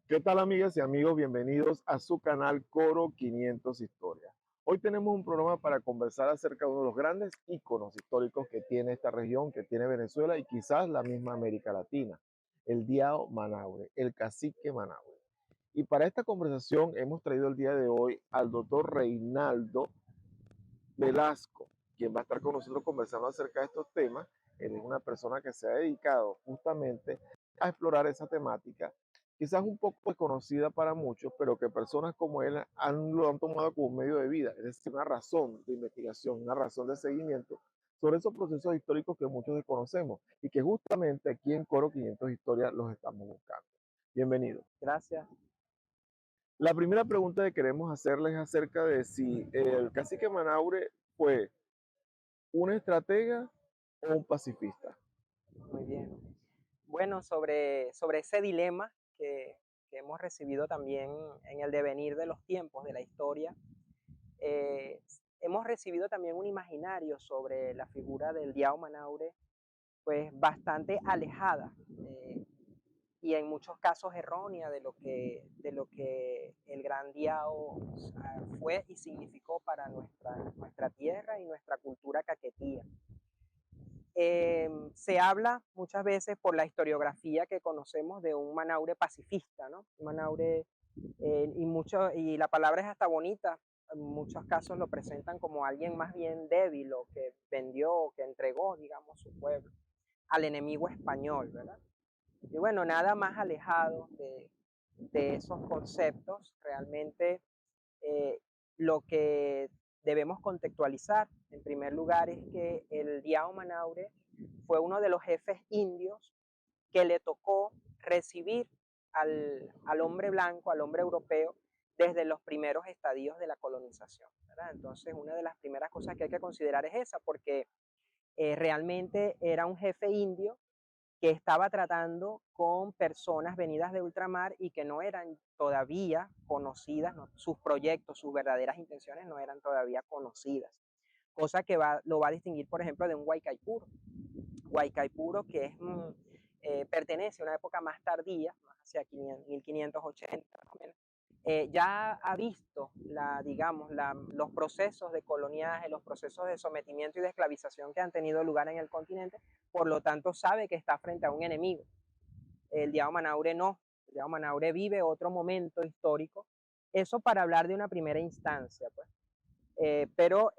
¿Qué tal, amigas y amigos? Bienvenidos a su canal Coro 500 Historias. Hoy tenemos un programa para conversar acerca de uno de los grandes íconos históricos que tiene esta región, que tiene Venezuela y quizás la misma América Latina, el Diao Manaure, el cacique Manaure. Y para esta conversación hemos traído el día de hoy al doctor Reinaldo Velasco, quien va a estar con nosotros conversando acerca de estos temas. Él es una persona que se ha dedicado justamente a explorar esa temática, quizás un poco desconocida para muchos, pero que personas como él lo han tomado como un medio de vida, es decir, una razón de investigación, una razón de seguimiento sobre esos procesos históricos que muchos desconocemos y que justamente aquí en Coro 500 Historias los estamos buscando. Bienvenido. Gracias. La primera pregunta que queremos hacerles es acerca de si el cacique Manaure fue un estratega o un pacifista. Muy bien. Bueno, sobre ese dilema que hemos recibido también en el devenir de los tiempos de la historia, eh, hemos recibido también un imaginario sobre la figura del Diao Manaure, pues bastante alejada y en muchos casos errónea de lo que el gran Diao fue y significó para nuestra tierra y nuestra cultura caquetía. Se habla muchas veces por la historiografía que conocemos de un Manaure pacifista, ¿no? Un Manaure, y la palabra es hasta bonita, en muchos casos lo presentan como alguien más bien débil o que vendió o que entregó, digamos, su pueblo al enemigo español, ¿verdad? Y bueno, nada más alejado de esos conceptos, realmente eh, lo que debemos contextualizar, en primer lugar, es que el Diao Manaure fue uno de los jefes indios que le tocó recibir al hombre blanco, al hombre europeo, desde los primeros estadios de la colonización, ¿verdad? Entonces, una de las primeras cosas que hay que considerar es esa, porque realmente era un jefe indio que estaba tratando con personas venidas de ultramar y que no eran todavía conocidas, ¿no? Sus proyectos, sus verdaderas intenciones no eran todavía conocidas. Cosa que lo va a distinguir, por ejemplo, de un Huaycaipuro. Huaycaipuro que pertenece a una época más tardía, más hacia 1580 más o menos, ya ha visto digamos, los procesos de coloniaje, los procesos de sometimiento y de esclavización que han tenido lugar en el continente, por lo tanto sabe que está frente a un enemigo. El Diao Manaure no, el Diao Manaure vive otro momento histórico, eso para hablar de una primera instancia, pues. Pero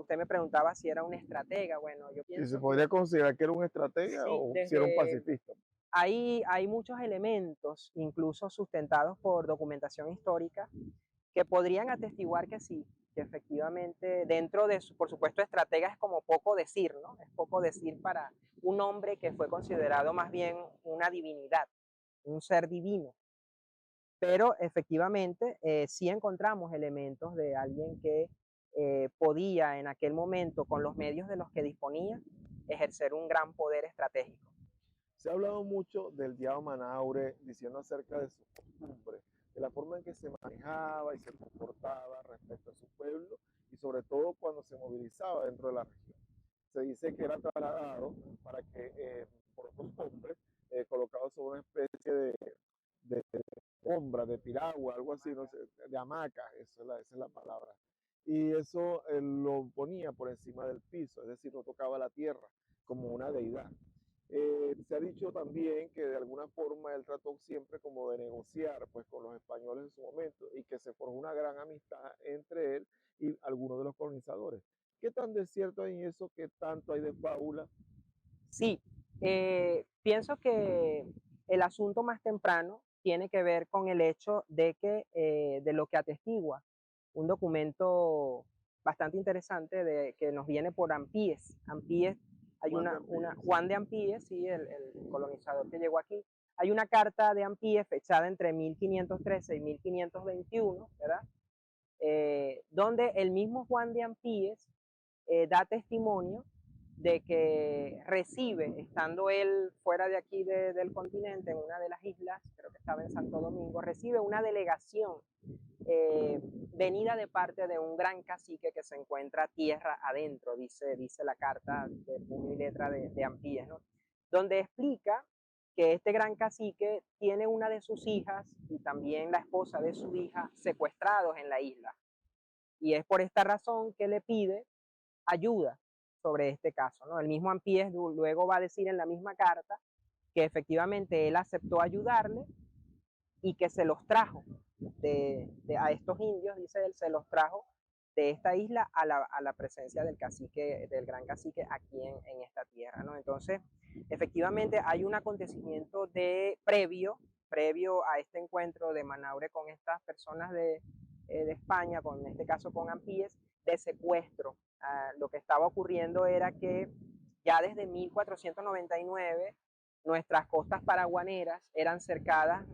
usted me preguntaba si era un estratega, bueno, yo Si se pienso que podría considerar que era un estratega sí, o si era un pacifista. hay muchos elementos, incluso sustentados por documentación histórica, que podrían atestiguar que sí, que efectivamente dentro de por supuesto, estratega es como poco decir, ¿no? Es poco decir para un hombre que fue considerado más bien una divinidad, un ser divino. Pero efectivamente sí encontramos elementos de alguien que podía en aquel momento, con los medios de los que disponía, ejercer un gran poder estratégico. Se ha hablado mucho del Diao Manaure, diciendo acerca de sus costumbres, de la forma en que se manejaba y se comportaba respecto a su pueblo y sobre todo cuando se movilizaba dentro de la región. Se dice que era trasladado para que por otros hombres colocados sobre una especie de sombra, de piragua, algo así, no sé, de hamaca, esa es la palabra. Y eso lo ponía por encima del piso, es decir, no tocaba la tierra como una deidad. Se ha dicho también que de alguna forma él trató siempre como de negociar pues con los españoles en su momento y que se forjó una gran amistad entre él y algunos de los colonizadores. ¿Qué tan de cierto hay en eso? ¿Qué tanto hay de fábula? Sí, pienso que el asunto más temprano tiene que ver con el hecho de lo que atestigua un documento bastante interesante que nos viene por Ampíes. Ampíes, hay Juan de Ampíes. Juan de Ampíes, sí, el colonizador que llegó aquí. Hay una carta de Ampíes fechada entre 1513 y 1521, ¿verdad? Donde el mismo Juan de Ampíes da testimonio de que recibe, estando él fuera de aquí del continente, en una de las islas, creo que estaba en Santo Domingo, recibe una delegación venida de parte de un gran cacique que se encuentra tierra adentro, dice la carta de puño y letra de Ampíes, ¿no? Donde explica que este gran cacique tiene una de sus hijas y también la esposa de su hija secuestrados en la isla. Y es por esta razón que le pide ayuda sobre este caso, ¿no? El mismo Ampíes luego va a decir en la misma carta que efectivamente él aceptó ayudarle y que se los trajo a estos indios, dice él, se los trajo de esta isla a la presencia del cacique, del gran cacique aquí en esta tierra, ¿no? Entonces, efectivamente hay un acontecimiento previo a este encuentro de Manaure con estas personas de España, en este caso con Ampíes, de secuestro. Lo que estaba ocurriendo era que ya desde 1499 nuestras costas paraguaneras eran cercadas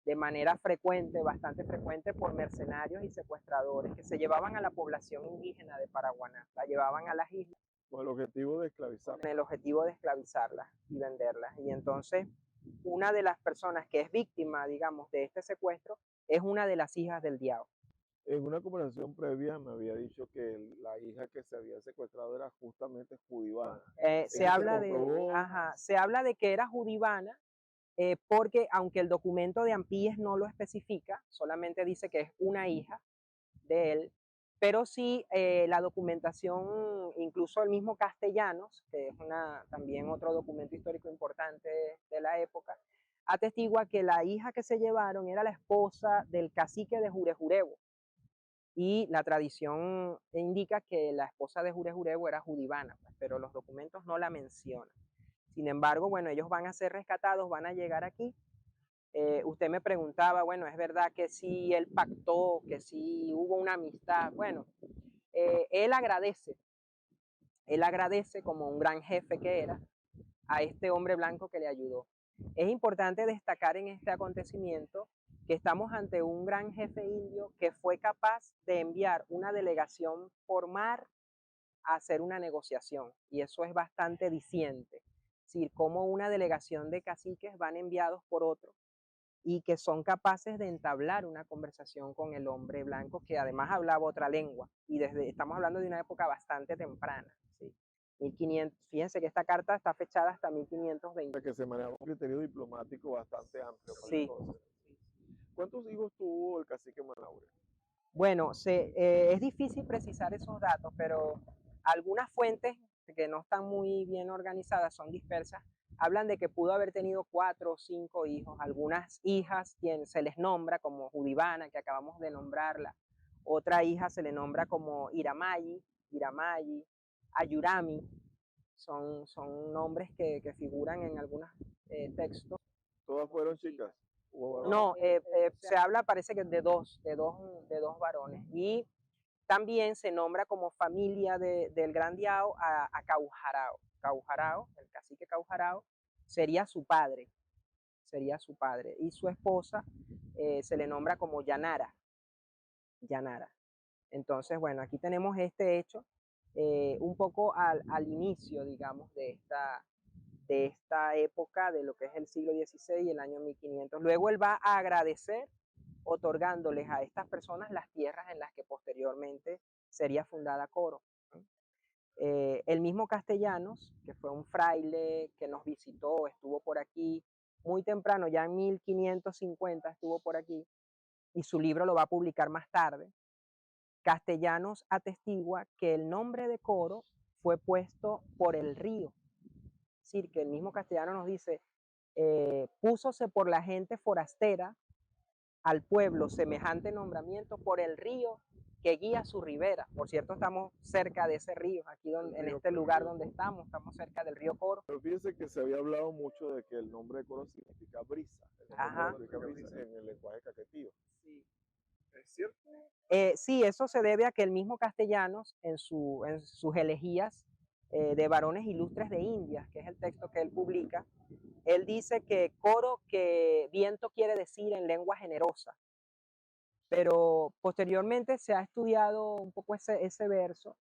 de manera frecuente, bastante frecuente, por mercenarios y secuestradores que se llevaban a la población indígena de Paraguaná, la llevaban a las islas Con el objetivo de esclavizar. con el objetivo de esclavizarlas y venderlas. Y entonces una de las personas que es víctima, digamos, de este secuestro es una de las hijas del diablo. En una conversación previa me había dicho que la hija que se había secuestrado era justamente judivana. Se habla de que era judivana, porque aunque el documento de Ampíes no lo especifica, solamente dice que es una hija de él, pero sí la documentación, incluso el mismo Castellanos, que es también otro documento histórico importante de la época, atestigua que la hija que se llevaron era la esposa del cacique de Jurejurebo, y la tradición indica que la esposa de Jurejurebo era judivana, pues, pero los documentos no la mencionan. Sin embargo, bueno, ellos van a ser rescatados, van a llegar aquí. Usted me preguntaba, bueno, ¿es verdad que sí él pactó, que sí hubo una amistad? Bueno, él agradece como un gran jefe que era a este hombre blanco que le ayudó. Es importante destacar en este acontecimiento que estamos ante un gran jefe indio que fue capaz de enviar una delegación por mar a hacer una negociación, y eso es bastante diciente. Es decir, cómo una delegación de caciques van enviados por otro y que son capaces de entablar una conversación con el hombre blanco que además hablaba otra lengua, y estamos hablando de una época bastante temprana, ¿sí? 1500, fíjense que esta carta está fechada hasta 1520. O sea, que se manejaba un criterio diplomático bastante amplio para Sí. entonces. ¿Cuántos hijos tuvo el cacique Manaure? Bueno, es difícil precisar esos datos, pero algunas fuentes que no están muy bien organizadas, son dispersas, hablan de que pudo haber tenido 4 o 5 hijos. Algunas hijas se les nombra como Judivana, que acabamos de nombrarla. Otra hija se le nombra como Iramayi, Ayurami. Son nombres que figuran en algunos textos. ¿Todas fueron chicas? No, se habla, parece que de dos varones. Y también se nombra como familia del Gran Diao a Caujarao. Caujarao, el cacique Caujarao, sería su padre. Y su esposa se le nombra como Yanara. Entonces, bueno, aquí tenemos este hecho un poco al inicio, digamos, de esta época, de lo que es el siglo XVI y el año 1500. Luego él va a agradecer otorgándoles a estas personas las tierras en las que posteriormente sería fundada Coro. El mismo Castellanos, que fue un fraile que nos visitó, estuvo por aquí muy temprano, ya en 1550 estuvo por aquí, y su libro lo va a publicar más tarde. Castellanos atestigua que el nombre de Coro fue puesto por el río. Es decir, que el mismo Castellano nos dice, púsose por la gente forastera al pueblo semejante nombramiento por el río que guía su ribera. Por cierto, estamos cerca de ese río, aquí en este lugar donde estamos cerca del río Coro. Pero fíjense que se había hablado mucho de que el nombre de Coro significa brisa. Significa brisa en el lenguaje caquetío. Sí. ¿Es cierto? Sí, eso se debe a que el mismo Castellanos, en sus elegías de varones ilustres de Indias, que es el texto que él publica, él dice que coro, que viento quiere decir en lengua generosa. Pero posteriormente se ha estudiado un poco ese verso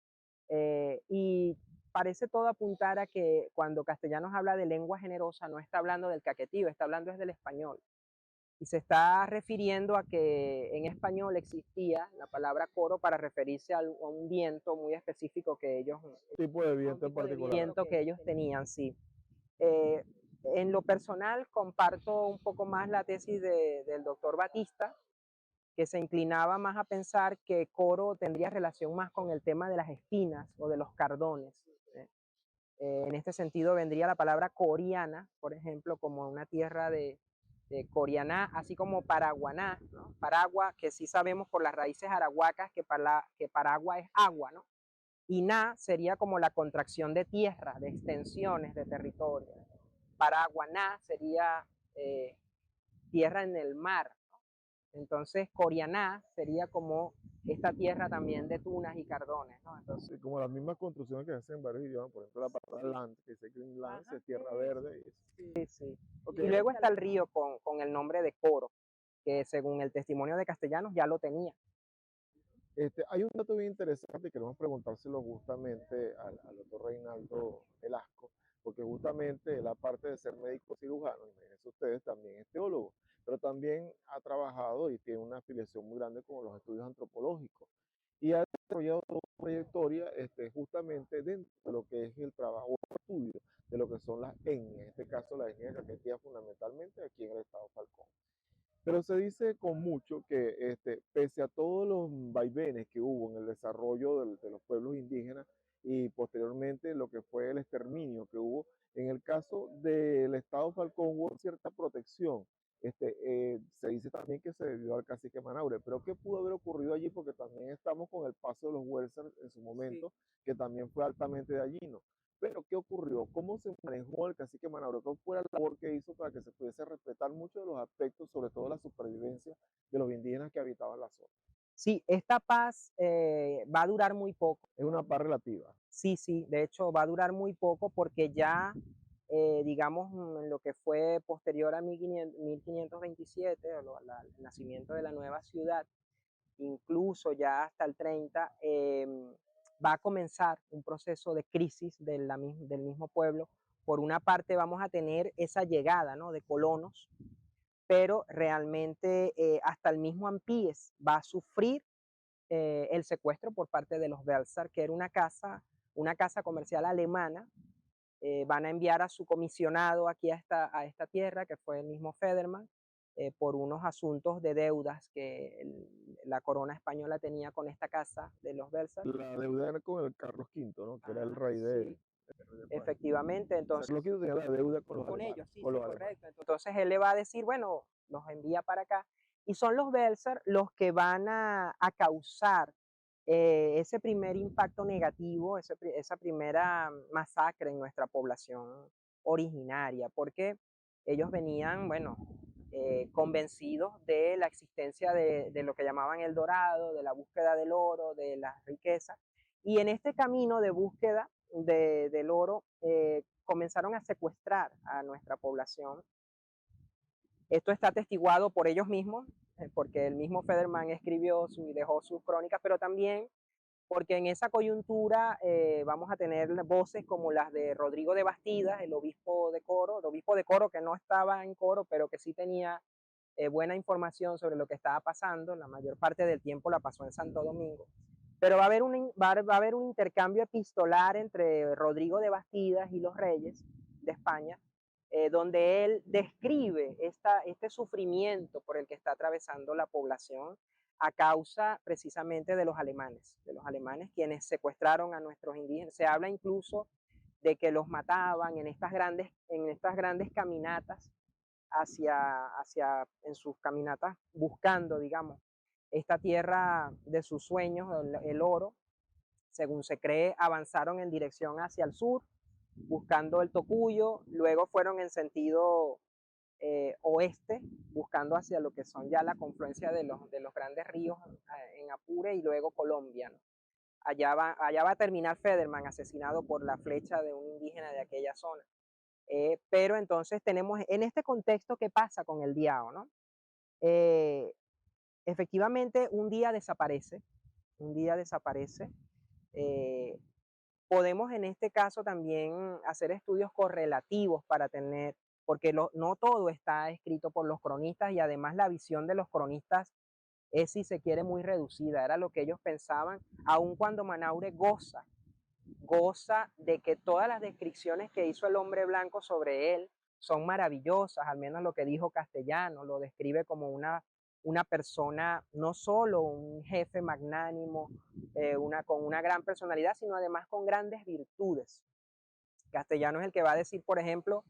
y parece todo apuntar a que cuando Castellanos habla de lengua generosa no está hablando del caquetío, está hablando es del español. Y se está refiriendo a que en español existía la palabra coro para referirse a un viento muy específico que ellos... Tipo de viento en particular. Viento que ellos tenían, sí. En lo personal, comparto un poco más la tesis del doctor Batista, que se inclinaba más a pensar que Coro tendría relación más con el tema de las espinas o de los cardones. ¿Eh? En este sentido vendría la palabra coriana, por ejemplo, como una tierra de Corianá, así como Paraguaná, ¿no? Paragua, que sí sabemos por las raíces arahuacas que Paragua es agua, ¿no? Y Na sería como la contracción de tierra, de extensiones de territorio. Paraguaná sería eh, tierra en el mar. Entonces, Corianá sería como esta tierra también de tunas y cardones, ¿no? Entonces, Sí, como las mismas construcciones que se hacen en varios idiomas, por ejemplo, la palabra land, que dice Greenland, ajá, es tierra verde. Y eso. sí, sí. Ok, Y luego está el río con el nombre de Coro, que según el testimonio de Castellanos ya lo tenía. hay un dato bien interesante y queremos preguntárselo justamente al doctor Reinaldo Velasco, porque justamente él, aparte de ser médico cirujano, imagínense ustedes, también es teólogo, pero también ha trabajado y tiene una afiliación muy grande con los estudios antropológicos. Y ha desarrollado toda una trayectoria justamente dentro de lo que es el trabajo o estudio de lo que son las etnias, en este caso la etnia caquetía fundamentalmente aquí en el estado Falcón. Pero se dice con mucho que pese a todos los vaivenes que hubo en el desarrollo de los pueblos indígenas y posteriormente lo que fue el exterminio que hubo, en el caso del estado Falcón hubo cierta protección. Se dice también que se debió al cacique Manaure, pero ¿qué pudo haber ocurrido allí? Porque también estamos con el paso de los Welser en su Sí. momento, que también fue altamente dañino. Pero, ¿qué ocurrió? ¿Cómo se manejó el cacique Manaure? ¿Cuál fue la labor que hizo para que se pudiese respetar muchos de los aspectos, sobre todo la supervivencia de los indígenas que habitaban la zona? Sí, esta paz va a durar muy poco. Es una paz relativa. Sí, sí, de hecho va a durar muy poco porque ya, digamos, en lo que fue posterior a 1527, el nacimiento de la nueva ciudad, incluso ya hasta el 30, va a comenzar un proceso de crisis del mismo pueblo. Por una parte vamos a tener esa llegada, ¿no?, de colonos, pero realmente hasta el mismo Ampíes va a sufrir el secuestro por parte de los Belsar, que era una casa comercial alemana. Van a enviar a su comisionado aquí a esta tierra, que fue el mismo Federman, por unos asuntos de deudas que la corona española tenía con esta casa de los Belsar. La deuda era con el Carlos V, ¿no? Que era el Ajá, rey sí, de España. efectivamente, O sea, entonces, Carlos V tenía la deuda con los con alemanes. ellos, sí, Con sí, los alemanes. correcto. Entonces él le va a decir, bueno, los envía para acá. Y son los Belsar los que van a causar ese primer impacto negativo, esa primera masacre en nuestra población originaria, porque ellos venían, bueno, convencidos de la existencia de lo que llamaban el dorado, de la búsqueda del oro, de las riquezas, y en este camino de búsqueda del oro comenzaron a secuestrar a nuestra población. Esto está atestiguado por ellos mismos, porque el mismo Federman escribió y dejó sus crónicas, pero también porque en esa coyuntura vamos a tener voces como las de Rodrigo de Bastidas, el obispo de Coro que no estaba en Coro, pero que sí tenía buena información sobre lo que estaba pasando, la mayor parte del tiempo la pasó en Santo Domingo. Pero va a haber un intercambio epistolar entre Rodrigo de Bastidas y los reyes de España, donde él describe este sufrimiento por el que está atravesando la población a causa precisamente de los alemanes quienes secuestraron a nuestros indígenas. Se habla incluso de que los mataban en estas grandes caminatas en sus caminatas buscando, digamos, esta tierra de sus sueños, el oro. Según se cree, avanzaron en dirección hacia el sur, buscando el Tocuyo, luego fueron en sentido oeste, buscando hacia lo que son ya la confluencia de los grandes ríos en Apure y luego Colombia, ¿no? Allá va a terminar Federman asesinado por la flecha de un indígena de aquella zona. Pero entonces tenemos en este contexto qué pasa con el Diao, ¿no? Eh, Efectivamente, un día desaparece. Eh, Podemos en este caso también hacer estudios correlativos para tener, porque no todo está escrito por los cronistas y además la visión de los cronistas es, si se quiere, muy reducida, era lo que ellos pensaban, aun cuando Manaure goza de que todas las descripciones que hizo el hombre blanco sobre él son maravillosas, al menos lo que dijo Castellano, lo describe como una persona, no solo un jefe magnánimo, con una gran personalidad, sino además con grandes virtudes. Castellano es el que va a decir, por ejemplo,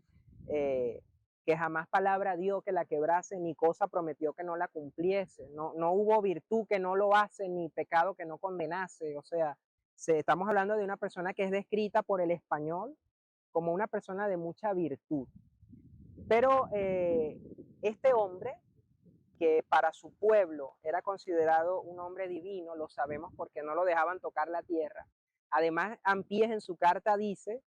eh, que jamás palabra dio que la quebrase, ni cosa prometió que no la cumpliese. No, no hubo virtud que no lo hace, ni pecado que no condenase. O sea, estamos hablando de una persona que es descrita por el español como una persona de mucha virtud. Pero este hombre, que para su pueblo era considerado un hombre divino, lo sabemos porque no lo dejaban tocar la tierra. Además, Ampíes en su carta dice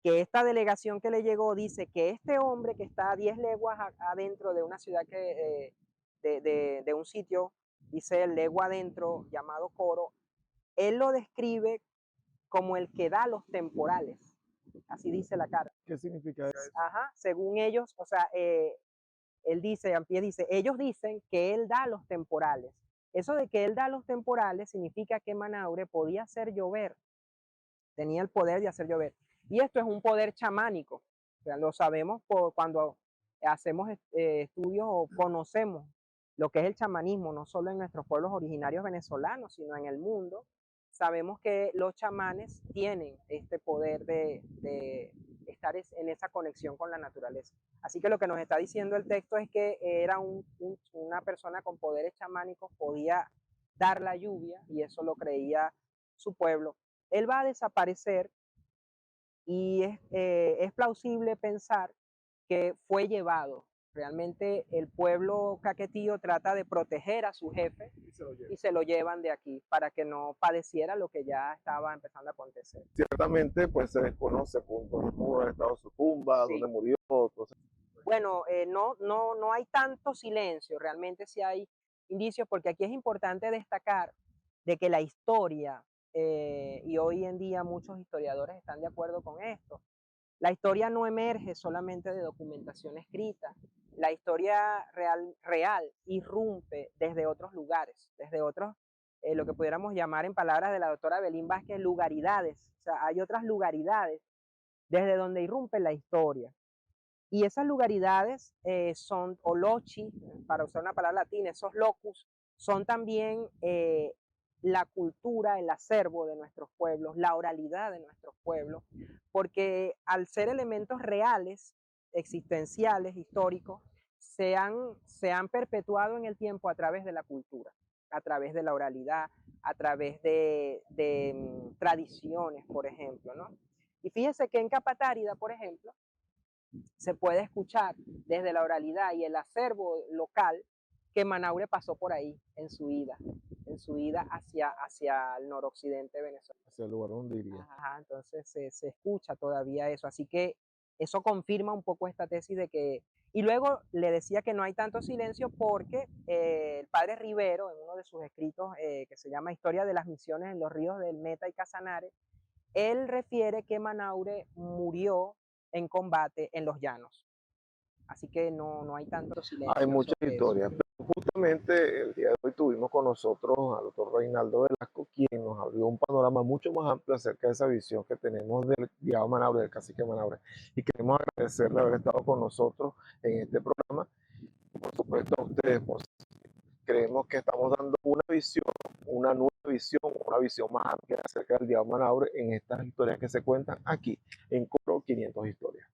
que esta delegación que le llegó dice que este hombre que está a 10 leguas adentro de una ciudad de un sitio, dice el legua adentro, llamado Coro, él lo describe como el que da los temporales. Así dice la carta. ¿Qué significa eso? Ajá, según ellos, o sea, él dice, Ampie dice, ellos dicen que él da los temporales. Eso de que él da los temporales significa que Manaure podía hacer llover, tenía el poder de hacer llover. Y esto es un poder chamánico, o sea, lo sabemos cuando hacemos estudios o conocemos lo que es el chamanismo, no solo en nuestros pueblos originarios venezolanos, sino en el mundo. Sabemos que los chamanes tienen este poder de estar en esa conexión con la naturaleza. Así que lo que nos está diciendo el texto es que era una persona con poderes chamánicos, podía dar la lluvia, y eso lo creía su pueblo. Él va a desaparecer y es plausible pensar que fue llevado. Realmente el pueblo caquetío trata de proteger a su jefe y se lo llevan de aquí para que no padeciera lo que ya estaba empezando a acontecer. Ciertamente, pues se desconoce cómo ha estado su tumba, Sí. dónde murió. Entonces, Bueno, no hay tanto silencio, realmente sí hay indicios, porque aquí es importante destacar de que la historia, y hoy en día muchos historiadores están de acuerdo con esto, la historia no emerge solamente de documentación escrita, la historia real irrumpe desde otros lugares, desde otros, lo que pudiéramos llamar en palabras de la doctora Belín Vázquez, lugaridades. O sea, hay otras lugaridades desde donde irrumpe la historia. Y esas lugaridades son, o loci, para usar una palabra latina, esos locus, son también la cultura, el acervo de nuestros pueblos, la oralidad de nuestros pueblos, porque al ser elementos reales, existenciales, históricos, se han perpetuado en el tiempo a través de la cultura, a través de la oralidad, a través de tradiciones, por ejemplo, ¿no? Y fíjense que en Capatárida, por ejemplo, se puede escuchar desde la oralidad y el acervo local que Manaure pasó por ahí en su ida hacia el noroccidente venezolano. hacia el lugar donde iría. Ajá, entonces se escucha todavía eso, así que eso confirma un poco esta tesis de que, y luego le decía que no hay tanto silencio porque el padre Rivero, en uno de sus escritos que se llama Historia de las misiones en los ríos del Meta y Casanare, él refiere que Manaure murió en combate en los llanos. Así que no hay tanto silencio. Hay muchas sobre eso. historias, pero justamente el día de hoy tuvimos con nosotros al doctor Reinaldo Velasco, quien nos abrió un panorama mucho más amplio acerca de esa visión que tenemos del Diao Manaure, del cacique Manaure. Y queremos agradecerle haber estado con nosotros en este programa. Por supuesto a ustedes, creemos que estamos dando una visión, una nueva visión, una visión más amplia acerca del Diao Manaure en estas historias que se cuentan aquí en Coro 500 Historias.